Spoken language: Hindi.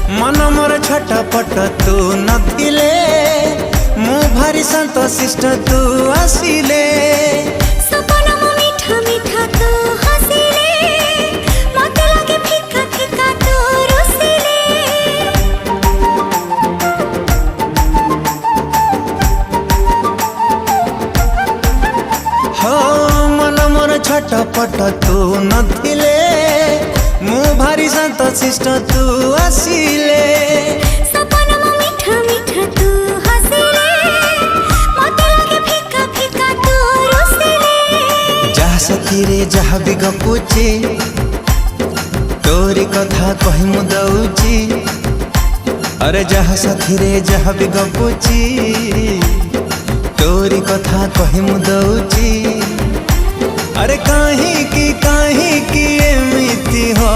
मन मोर छटपट तू नथिले मु भारी शांत शिष्ट तू आसिले सपना मो मीठा मीठा तू हसिले मते लागे फिका फिका तू रुसिले हो मन मोर छटपट तू नथिले मु भारी शांत शिष्ट तू आसिले सपना मो मीठा मीठा तू हसिले मते लागे फिका फिका तू रुसिले जहा सखी रे जहा भी गपुची तोरी कथा कहि मु दउची अरे जहा सखी रे जहा भी गपुची तोरी कथा कहि मु दउची अरे काहे की एमिति हो